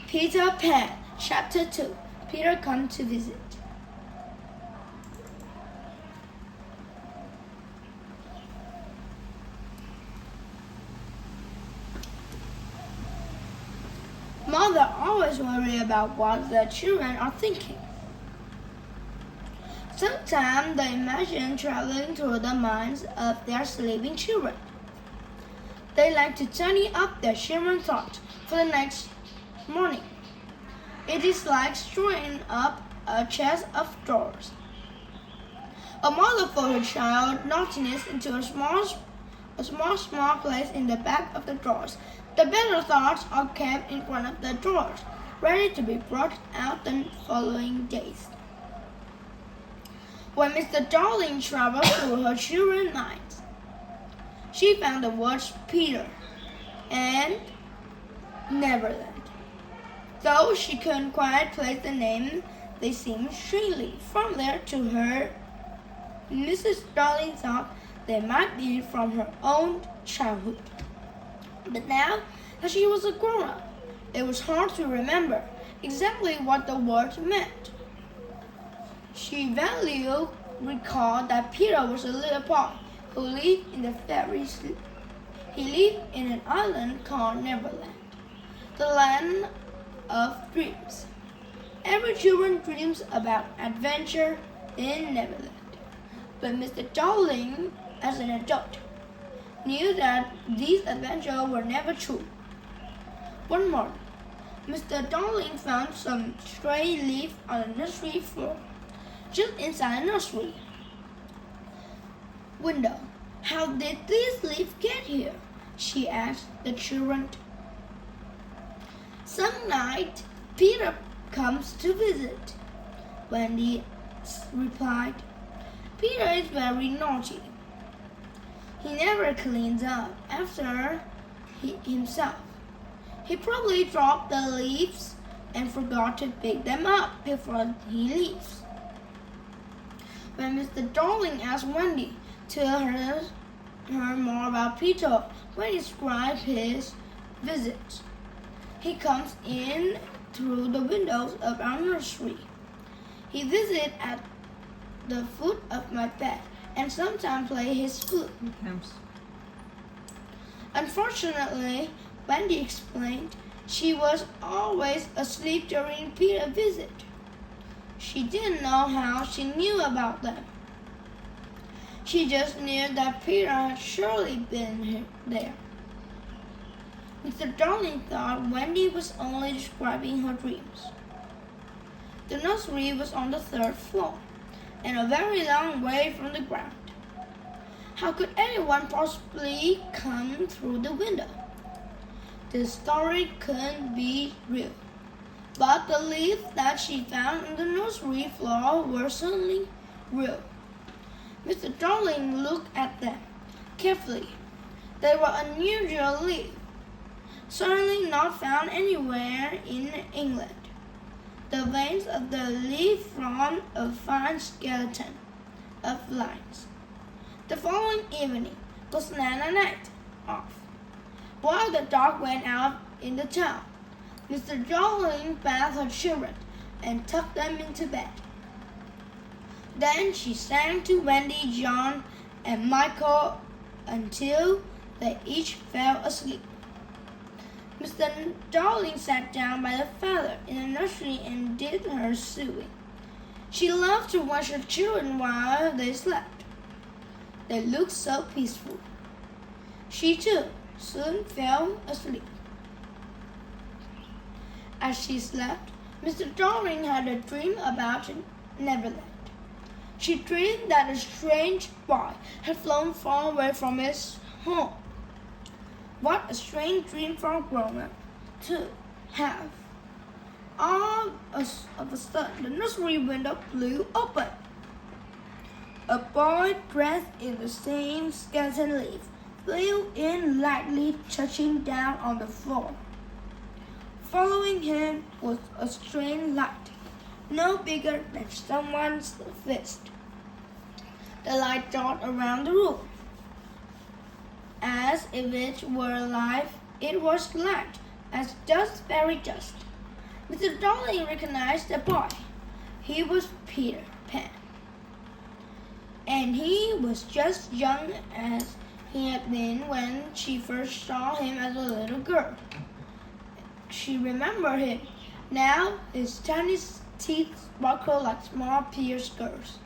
Peter Pan, Chapter 2. Peter Comes to Visit. Mother always worries about what the children are thinking. Sometimes they imagine traveling through the minds of their sleeping children. They like to tidy up their children's thoughts for the next morning. It is like storing up a chest of drawers. A mother puts her child's naughtiness into a small place in the back of the drawers. The better thoughts are kept in front of the drawers, ready to be brought out the following days. When Mr. Darling traveled through her children's minds, she found the words Peter and Neverland. Though she couldn't quite place the name, they seemed strangely familiar to her. Mrs. Darling thought they might be from her own childhood. But now that she was a grown-up, it was hard to remember exactly what the words meant. She vaguely recalled that Peter was a little boy who lived in the fairy sleep. He lived in an island called Neverland, the land of dreams. Every child dreams about adventure in Neverland. But Mr. Darling, as an adult, knew that these adventures were never true. One morning, Mr. Darling found some stray leaves on the nursery floor, just inside the nursery window. How did these leaves get here? She asked the children. Some night, Peter comes to visit, Wendy replied. Peter is very naughty. He never cleans up after himself. He probably dropped the leaves and forgot to pick them up before he leaves. When Mr. Darling asked Wendy to tell her more about Peter, Wendy described his visit. He comes in through the windows of our nursery. He visits at the foot of my bed and sometimes plays his flute. Unfortunately, Wendy explained, she was always asleep during Peter's visit. She didn't know how she knew about them. She just knew that Peter had surely been there. Mr. Darling thought Wendy was only describing her dreams. The nursery was on the 3rd floor and a very long way from the ground. How could anyone possibly come through the window? This story couldn't be real. But the leaves that she found on the nursery floor were certainly real. Mr. Darling looked at them carefully. They were unusual leaves, certainly not found anywhere in England. The veins of the leaf formed a fine skeleton of lines. The following evening was Nana night off. While the dog went out in the town, Mr. Darling bathed her children and tucked them into bed. Then she sang to Wendy, John, and Michael until they each fell asleep. Mr. Darling sat down by the fire in the nursery and did her sewing. She loved to watch her children while they slept. They looked so peaceful. She too soon fell asleep. As she slept, Mr. Darling had a dream about Neverland. She dreamed that a strange boy had flown far away from his home. What a strange dream for a grown-up to have. All of a sudden, the nursery window flew open. A boy dressed in the same skeleton leaf flew in lightly, touching down on the floor. Following him was a strange light, no bigger than someone's fist. The light darted around the room. As if it were alive, it was light as dust, fairy dust. Mr. Darling recognized the boy. He was Peter Pan, and he was just young as he had been when she first saw him as a little girl. She remembered him. Now his tiny teeth sparkled like small pierced girls.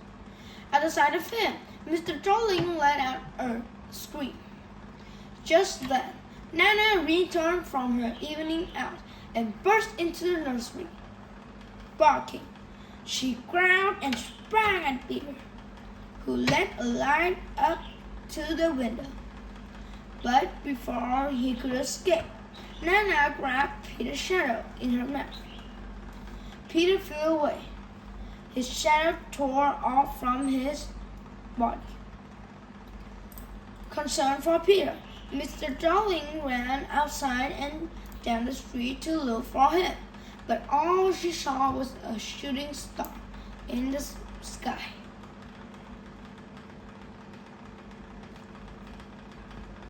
At the sight of him, Mr. Darling let out a scream. Just then, Nana returned from her evening out and burst into the nursery, barking. She growled and sprang at Peter, who let a light up to the window. But before he could escape, Nana grabbed Peter's shadow in her mouth. Peter flew away. His shadow tore off from his body. Concerned for Peter, Mr. Darling ran outside and down the street to look for him, but all she saw was a shooting star in the sky.